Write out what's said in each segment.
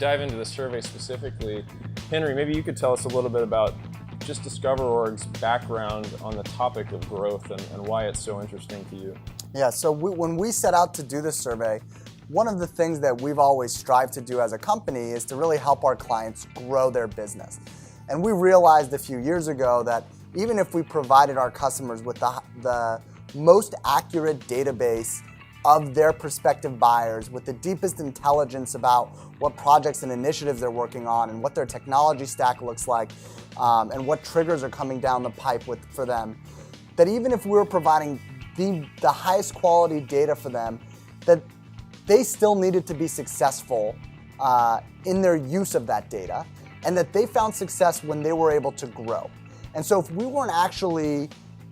dive into the survey specifically, Henry, maybe you could tell us a little bit about just DiscoverOrg's background on the topic of growth and why it's so interesting to you. Yeah, so when we set out to do this survey, one of the things that we've always strived to do as a company is to really help our clients grow their business. And we realized a few years ago that even if we provided our customers with the most accurate database of their prospective buyers, with the deepest intelligence about what projects and initiatives they're working on and what their technology stack looks like, and what triggers are coming down the pipe for them, that even if we were providing the highest quality data for them, that they still needed to be successful in their use of that data, and that they found success when they were able to grow. And so if we weren't actually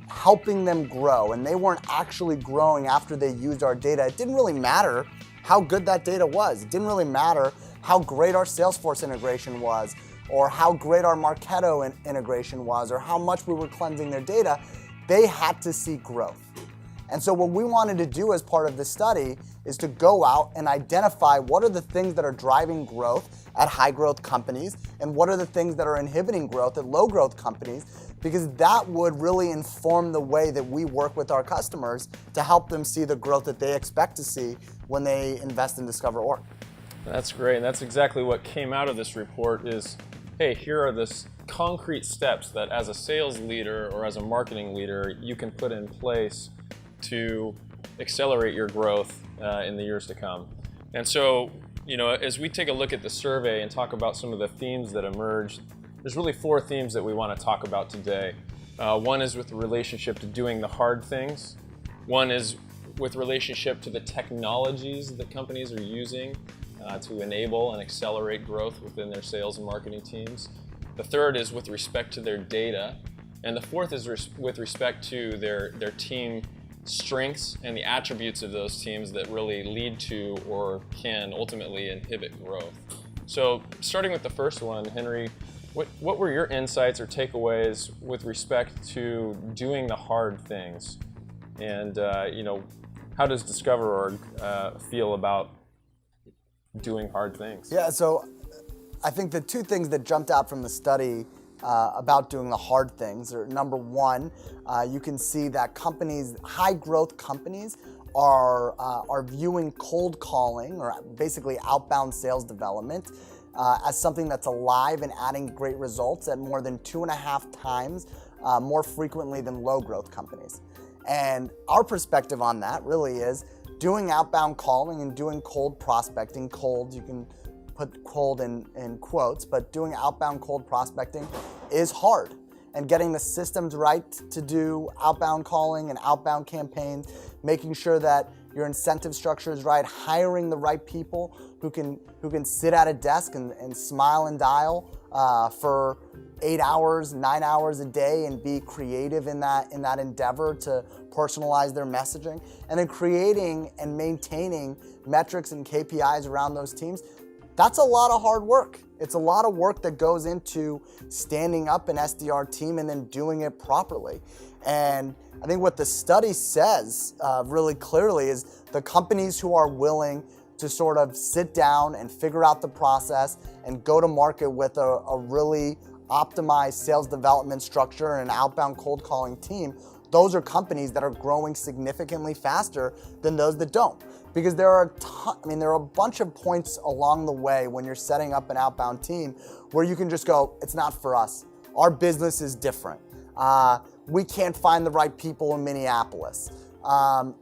helping them grow and they weren't actually growing after they used our data, it didn't really matter how good that data was. It didn't really matter how great our Salesforce integration was, or how great our Marketo integration was, or how much we were cleansing their data. They had to see growth. And so what we wanted to do as part of this study is to go out and identify what are the things that are driving growth at high growth companies and what are the things that are inhibiting growth at low growth companies, because that would really inform the way that we work with our customers to help them see the growth that they expect to see when they invest in DiscoverOrg. That's great, and that's exactly what came out of this report is, hey, here are the concrete steps that as a sales leader or as a marketing leader you can put in place to accelerate your growth in the years to come. And so, as we take a look at the survey and talk about some of the themes that emerged, there's really 4 themes that we want to talk about today. One is with relationship to doing the hard things. One is with relationship to the technologies that companies are using to enable and accelerate growth within their sales and marketing teams. The third is with respect to their data. And the fourth is with respect to their team strengths and the attributes of those teams that really lead to or can ultimately inhibit growth. So starting with the first one, Henry, what were your insights or takeaways with respect to doing the hard things? And how does DiscoverOrg feel about doing hard things? Yeah, so I think the 2 things that jumped out from the study about doing the hard things are, number one, you can see that companies, high growth companies, are viewing cold calling, or basically outbound sales development, as something that's alive and adding great results at more than 2.5 times more frequently than low growth companies. And our perspective on that really is doing outbound calling and doing cold prospecting. Cold, you can put cold in quotes, but doing outbound cold prospecting is hard. And getting the systems right to do outbound calling and outbound campaigns, making sure that your incentive structure is right, hiring the right people who can sit at a desk and smile and dial for 8 hours, 9 hours a day and be creative in that endeavor to personalize their messaging, and then creating and maintaining metrics and KPIs around those teams. That's a lot of hard work. It's a lot of work that goes into standing up an SDR team and then doing it properly. And I think what the study says really clearly is the companies who are willing to sort of sit down and figure out the process and go to market with a really optimized sales development structure and an outbound cold calling team, those are companies that are growing significantly faster than those that don't. Because there are a bunch of points along the way when you're setting up an outbound team where you can just go, it's not for us. Our business is different. We can't find the right people in Minneapolis.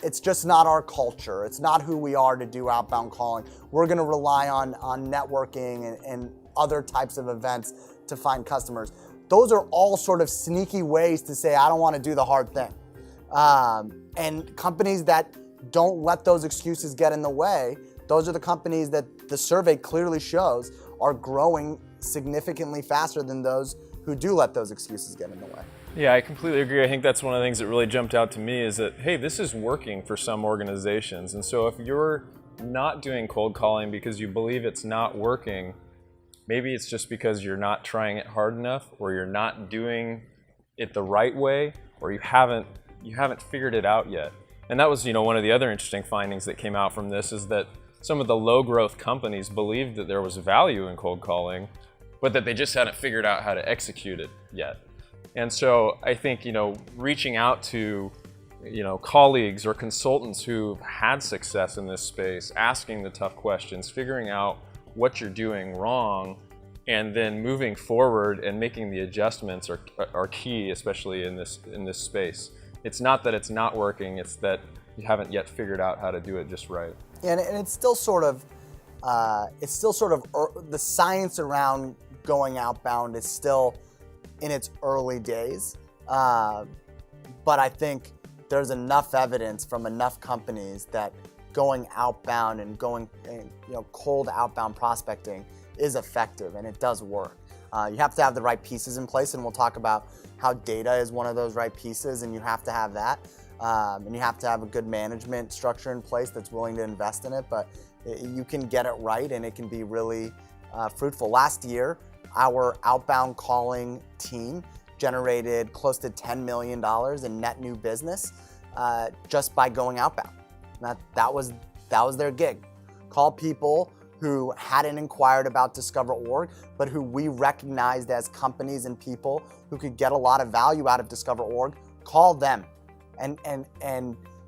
It's just not our culture. It's not who we are to do outbound calling. We're going to rely on networking and other types of events to find customers. Those are all sort of sneaky ways to say, I don't want to do the hard thing. And companies that don't let those excuses get in the way, those are the companies that the survey clearly shows are growing significantly faster than those who do let those excuses get in the way. Yeah, I completely agree. I think that's one of the things that really jumped out to me is that, hey, this is working for some organizations. And so if you're not doing cold calling because you believe it's not working, maybe it's just because you're not trying it hard enough, or you're not doing it the right way, or you haven't figured it out yet. And that was, one of the other interesting findings that came out from this is that some of the low growth companies believed that there was value in cold calling, but that they just hadn't figured out how to execute it yet. And so I think, reaching out to, colleagues or consultants who've had success in this space, asking the tough questions, figuring out what you're doing wrong, and then moving forward and making the adjustments are key, especially in this space. It's not that it's not working, it's that you haven't yet figured out how to do it just right. And it's still sort of, the science around going outbound is still in its early days. But I think there's enough evidence from enough companies that going outbound and cold outbound prospecting is effective, and it does work. You have to have the right pieces in place, and we'll talk about how data is one of those right pieces, and you have to have that. And you have to have a good management structure in place that's willing to invest in it, but you can get it right and it can be really fruitful. Last year, our outbound calling team generated close to $10 million in net new business just by going outbound. That was their gig. Call people who hadn't inquired about DiscoverOrg, but who we recognized as companies and people who could get a lot of value out of DiscoverOrg. Call them and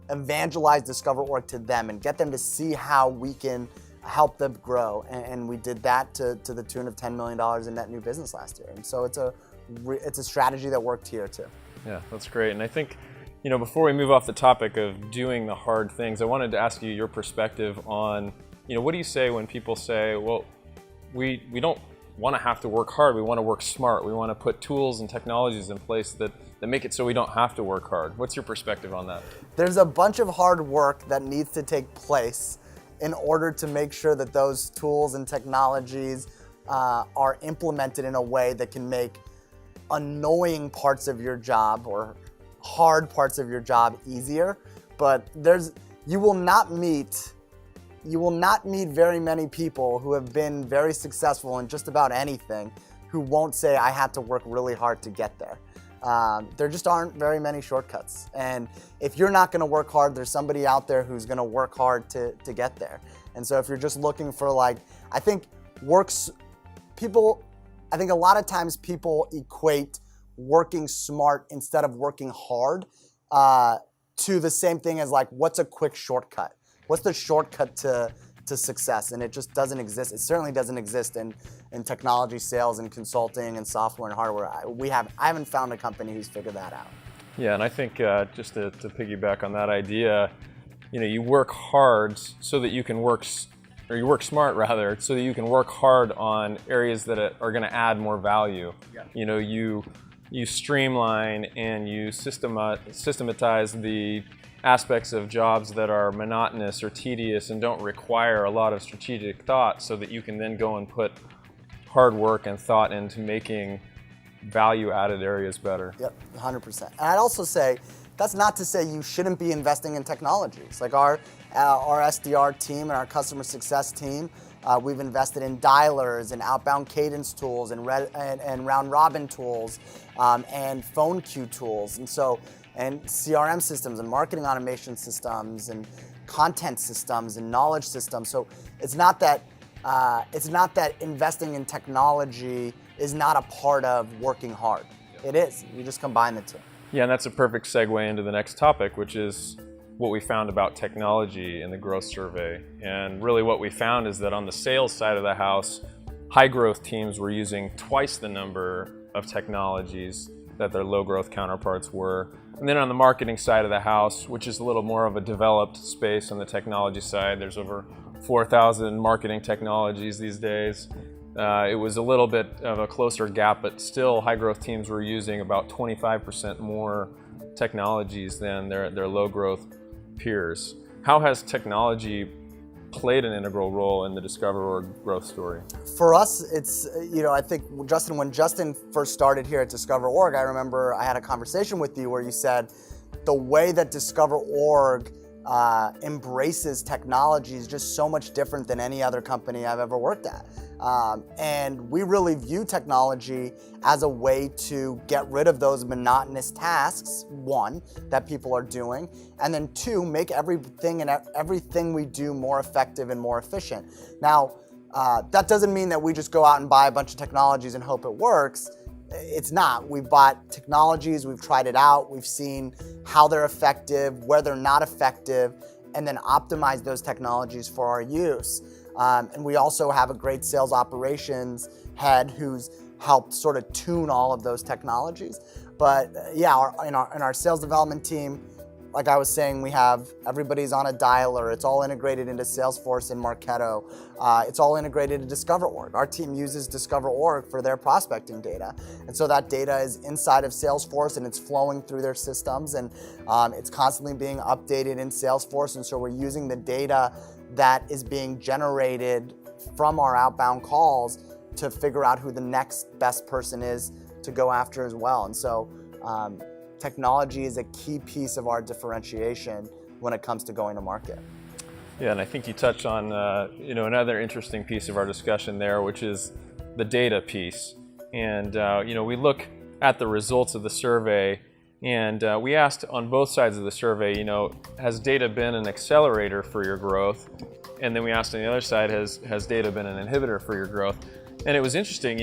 evangelize DiscoverOrg to them and get them to see how we can help them grow. And we did that to the tune of $10 million in net new business last year. And so it's a strategy that worked here too. Yeah, that's great. And I think, before we move off the topic of doing the hard things, I wanted to ask you your perspective on, what do you say when people say, well, we don't want to have to work hard, we want to work smart, we want to put tools and technologies in place that make it so we don't have to work hard. What's your perspective on that? There's a bunch of hard work that needs to take place in order to make sure that those tools and technologies are implemented in a way that can make annoying parts of your job or hard parts of your job easier. But you will not meet very many people who have been very successful in just about anything who won't say, I had to work really hard to get there. There just aren't very many shortcuts. And if you're not gonna work hard, there's somebody out there who's gonna work hard to get there. And so if you're just looking for I think a lot of times people equate working smart instead of working hard to the same thing as what's a quick shortcut? What's the shortcut to success? And it just doesn't exist. It certainly doesn't exist in technology sales and consulting and software and hardware. I haven't found a company who's figured that out. Yeah, and I think just to piggyback on that idea, you work hard so that you can you work smart rather, so that you can work hard on areas that are going to add more value. Yeah. You streamline and you systematize the aspects of jobs that are monotonous or tedious and don't require a lot of strategic thought, so that you can then go and put hard work and thought into making value-added areas better. Yep, 100%. And I'd also say, that's not to say you shouldn't be investing in technologies. Like our SDR team and our customer success team, we've invested in dialers and outbound cadence tools and round robin tools and phone queue tools. And CRM systems and marketing automation systems and content systems and knowledge systems. So it's not that investing in technology is not a part of working hard. It is. You just combine the two. Yeah, and that's a perfect segue into the next topic, which is what we found about technology in the growth survey. And really what we found is that on the sales side of the house, high growth teams were using twice the number of technologies that their low growth counterparts were. And then on the marketing side of the house, which is a little more of a developed space on the technology side, there's over 4,000 marketing technologies these days. It was a little bit of a closer gap, but still high growth teams were using about 25% more technologies than their low growth peers. How has technology played an integral role in the DiscoverOrg growth story? For us, it's, I think, Justin, when Justin first started here at DiscoverOrg, I remember I had a conversation with you where you said the way that DiscoverOrg embraces technology is just so much different than any other company I've ever worked at. And we really view technology as a way to get rid of those monotonous tasks, one, that people are doing, and then two, make everything we do more effective and more efficient. Now, that doesn't mean that we just go out and buy a bunch of technologies and hope it works. It's not. We've bought technologies, we've tried it out, we've seen how they're effective, where they're not effective, and then optimize those technologies for our use. And we also have a great sales operations head who's helped sort of tune all of those technologies. But yeah, in our sales development team, like I was saying, everybody's on a dialer. It's all integrated into Salesforce and Marketo. It's all integrated into DiscoverOrg. Our team uses DiscoverOrg for their prospecting data. And so that data is inside of Salesforce and it's flowing through their systems, and it's constantly being updated in Salesforce. And so we're using the data that is being generated from our outbound calls to figure out who the next best person is to go after as well. And so technology is a key piece of our differentiation when it comes to going to market. Yeah, and I think you touched on another interesting piece of our discussion there, which is the data piece. And we look at the results of the survey, and we asked on both sides of the survey, has data been an accelerator for your growth? And then we asked on the other side, has data been an inhibitor for your growth? And it was interesting,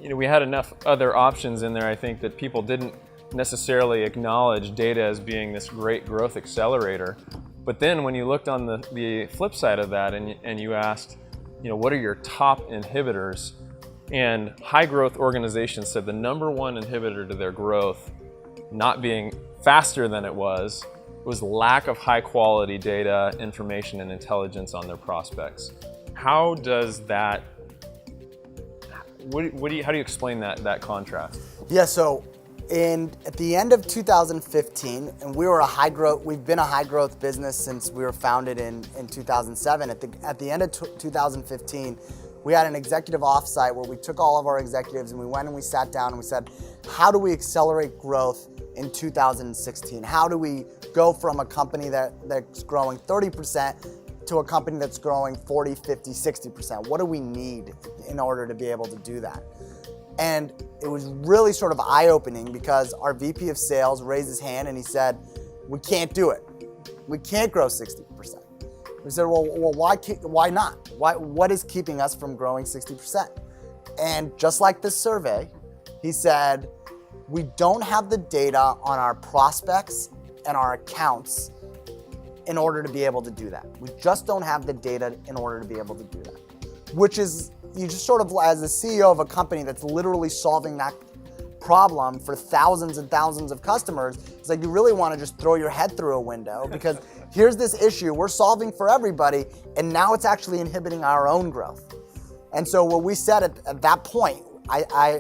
we had enough other options in there, I think, that people didn't necessarily acknowledge data as being this great growth accelerator. But then when you looked on the flip side of that and you asked, what are your top inhibitors? And high growth organizations said the number one inhibitor to their growth, not being faster than it was lack of high quality data, information, and intelligence on their prospects. How does that, how do you explain that contrast? Yeah, so at the end of 2015, and we've been a high growth business since we were founded in 2007. At the end of 2015, we had an executive offsite where we took all of our executives and we went and we sat down and we said, how do we accelerate growth in 2016? How do we go from a company that's growing 30% to a company that's growing 40, 50, 60%? What do we need in order to be able to do that? And it was really sort of eye-opening because our VP of sales raised his hand and he said, we can't do it. We can't grow 60%. We said, well, why not? What is keeping us from growing 60%? And just like this survey, he said, we don't have the data on our prospects and our accounts in order to be able to do that. We just don't have the data in order to be able to do that, which is, you just sort of, as the CEO of a company that's literally solving that problem for thousands and thousands of customers, it's like you really want to just throw your head through a window because here's this issue we're solving for everybody, and now it's actually inhibiting our own growth. And so what we said at that point, I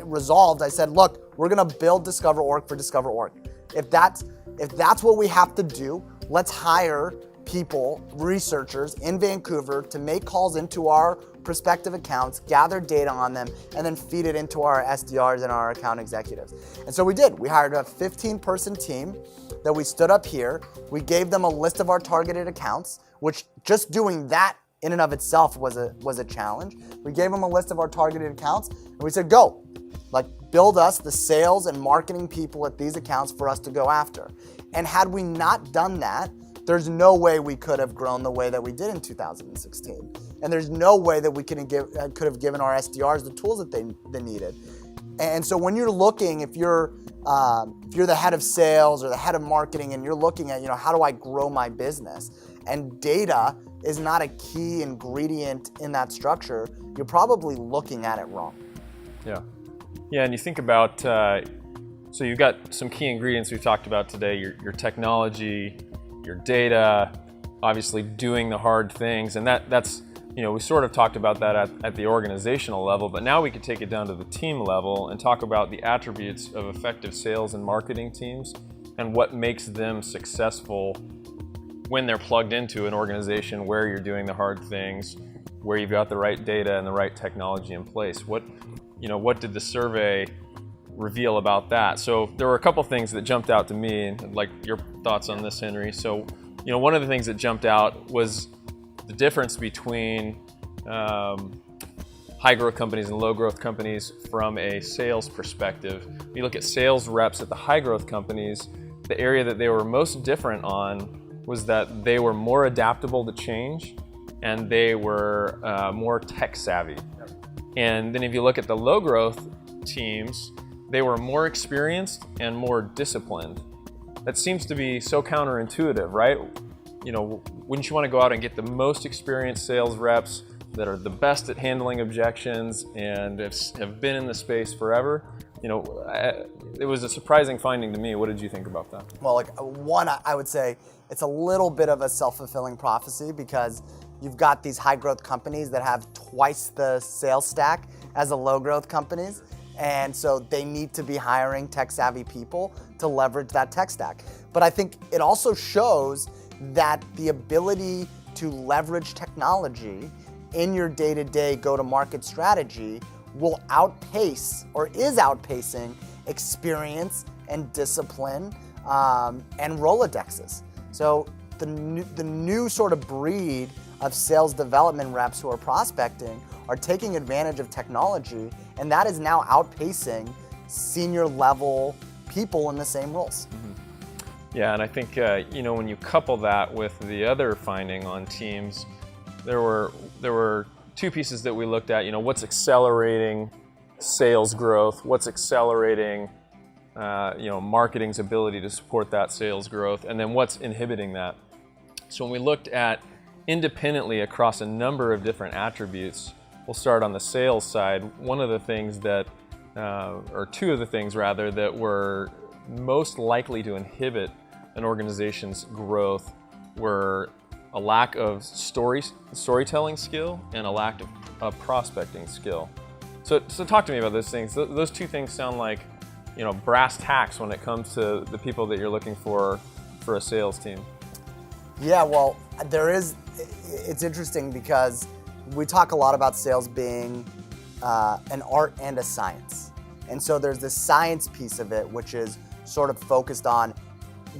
said, look, we're going to build DiscoverOrg for DiscoverOrg. If that's what we have to do, let's hire people, researchers in Vancouver to make calls into our prospective accounts, gather data on them, and then feed it into our SDRs and our account executives. And so we did. We hired a 15-person team that we stood up here. We gave them a list of our targeted accounts, which just doing that in and of itself was a challenge. We gave them a list of our targeted accounts, and we said, go. Build us the sales and marketing people at these accounts for us to go after. And had we not done that, there's no way we could have grown the way that we did in 2016. And there's no way that we could have given our SDRs the tools that they needed. And so when you're looking, if you're the head of sales or the head of marketing and you're looking at, how do I grow my business? And data is not a key ingredient in that structure, you're probably looking at it wrong. Yeah, and you think about, so you've got some key ingredients we've talked about today, your technology, your data, obviously doing the hard things, and that's, we sort of talked about that at the organizational level, but now we could take it down to the team level and talk about the attributes of effective sales and marketing teams and what makes them successful when they're plugged into an organization where you're doing the hard things, where you've got the right data and the right technology in place. What did the survey reveal about that? So there were a couple things that jumped out to me, and I'd like your thoughts on this, Henry. So one of the things that jumped out was the difference between high growth companies and low growth companies from a sales perspective. When you look at sales reps at the high growth companies, the area that they were most different on was that they were more adaptable to change and they were more tech savvy. And then if you look at the low growth teams, they were more experienced and more disciplined. That seems to be so counterintuitive, right? Wouldn't you want to go out and get the most experienced sales reps that are the best at handling objections and have been in the space forever? It was a surprising finding to me. What did you think about that? Well, one, I would say it's a little bit of a self-fulfilling prophecy because you've got these high growth companies that have twice the sales stack as the low growth companies. And so they need to be hiring tech savvy people to leverage that tech stack. But I think it also shows that the ability to leverage technology in your day-to-day go-to-market strategy will outpace or is outpacing experience and discipline and Rolodexes. So the new sort of breed of sales development reps who are prospecting are taking advantage of technology, and that is now outpacing senior level people in the same roles. Mm-hmm. Yeah, and I think when you couple that with the other finding on teams, there were two pieces that we looked at. What's accelerating sales growth? What's accelerating marketing's ability to support that sales growth? And then what's inhibiting that? So when we looked at independently across a number of different attributes, we'll start on the sales side. One of the things that, or two of the things rather, that were most likely to inhibit an organization's growth were a lack of storytelling skill and a lack of prospecting skill. So talk to me about those things. Those two things sound like brass tacks when it comes to the people that you're looking for a sales team. Yeah, well, it's interesting because we talk a lot about sales being an art and a science. And so there's this science piece of it, which is sort of focused on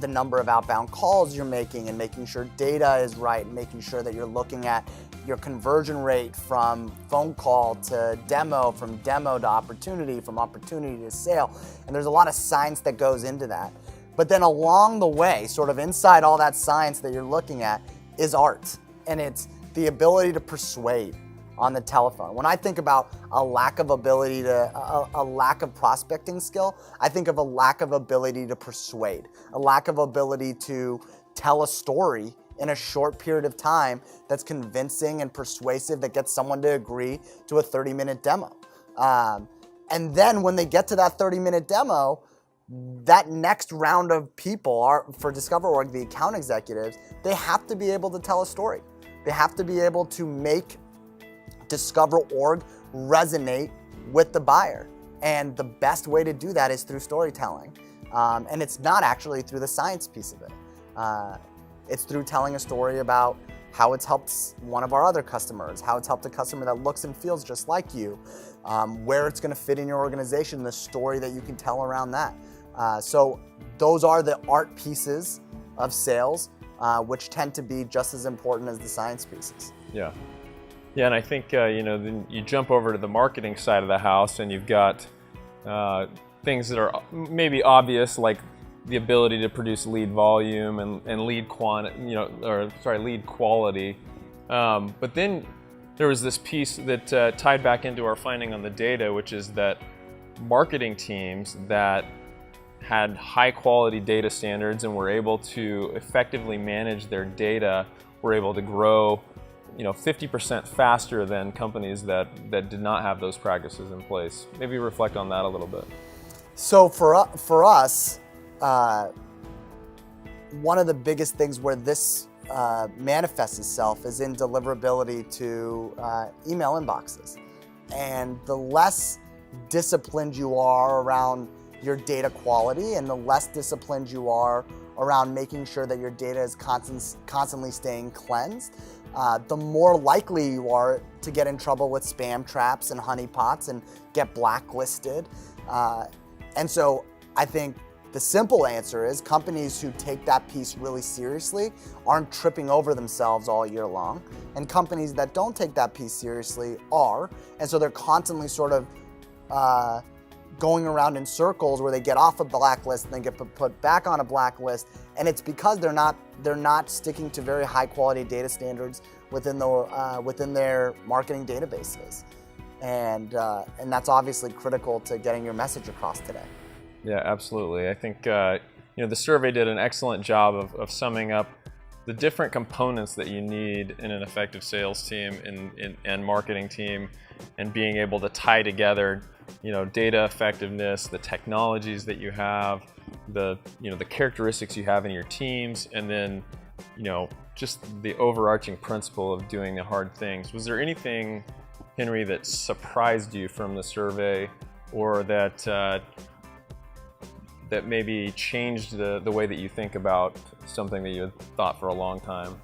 the number of outbound calls you're making and making sure data is right, and making sure that you're looking at your conversion rate from phone call to demo, from demo to opportunity, from opportunity to sale. And there's a lot of science that goes into that. But then along the way, sort of inside all that science that you're looking at, is art. And it's the ability to persuade on the telephone. When I think about a lack of ability a lack of prospecting skill, I think of a lack of ability to persuade, a lack of ability to tell a story in a short period of time that's convincing and persuasive, that gets someone to agree to a 30-minute demo. And then when they get to that 30-minute demo, that next round of people for DiscoverOrg, the account executives, they have to be able to tell a story. They have to be able to make DiscoverOrg resonate with the buyer. And the best way to do that is through storytelling. And it's not actually through the science piece of it. It's through telling a story about how it's helped one of our other customers, how it's helped a customer that looks and feels just like you, where it's gonna fit in your organization, the story that you can tell around that. So those are the art pieces of sales, which tend to be just as important as the science pieces. Yeah. Yeah, and I think then you jump over to the marketing side of the house, and you've got things that are maybe obvious, like the ability to produce lead volume and lead lead quality. But then there was this piece that tied back into our finding on the data, which is that marketing teams that had high quality data standards and were able to effectively manage their data were able to grow 50% faster than companies that did not have those practices in place. Maybe reflect on that a little bit. So for us, one of the biggest things where this manifests itself is in deliverability to email inboxes. And the less disciplined you are around your data quality, and the less disciplined you are around making sure that your data is constantly staying cleansed, the more likely you are to get in trouble with spam traps and honeypots and get blacklisted. And so I think The simple answer is companies who take that piece really seriously aren't tripping over themselves all year long, and companies that don't take that piece seriously are, and so they're constantly sort of going around in circles where they get off a blacklist and then get put back on a blacklist, and it's because they're not sticking to very high quality data standards within their marketing databases, and that's obviously critical to getting your message across today. Yeah, absolutely. I think the survey did an excellent job of summing up the different components that you need in an effective sales team and marketing team, and being able to tie together, data effectiveness, the technologies that you have, the characteristics you have in your teams, and then, just the overarching principle of doing the hard things. Was there anything, Henry, that surprised you from the survey, or that maybe changed the way that you think about something that you had thought for a long time?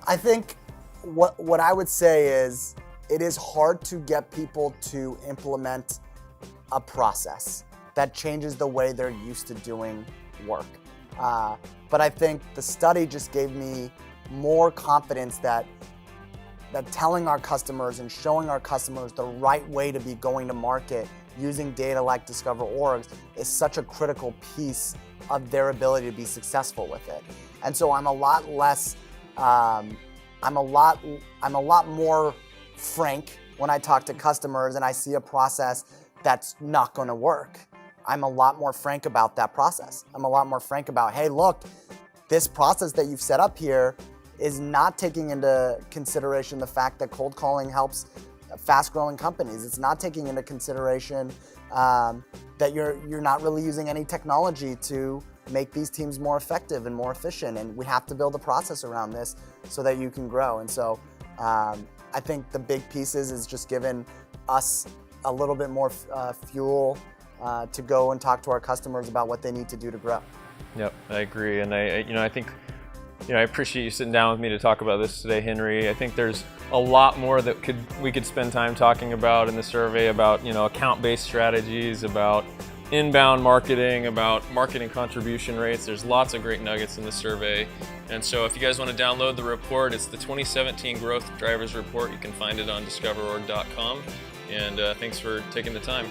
I think what I would say is it is hard to get people to implement a process that changes the way they're used to doing work. But I think the study just gave me more confidence that telling our customers and showing our customers the right way to be going to market using data like Discover Orgs is such a critical piece of their ability to be successful with it. And so I'm a lot more frank when I talk to customers and I see a process that's not going to work. I'm a lot more frank about that process. I'm a lot more frank about, hey, look, this process that you've set up here is not taking into consideration the fact that cold calling helps fast-growing companies. It's not taking into consideration that you're not really using any technology to make these teams more effective and more efficient, and we have to build a process around this so that you can grow. And so I think the big pieces is just giving us a little bit more fuel to go and talk to our customers about what they need to do to grow. Yep, I agree, and I think I appreciate you sitting down with me to talk about this today, Henry. I think there's a lot more that we could spend time talking about in the survey, about account-based strategies, about inbound marketing, about marketing contribution rates. There's lots of great nuggets in the survey. And so if you guys want to download the report, it's the 2017 Growth Drivers Report. You can find it on discoverorg.com. And thanks for taking the time.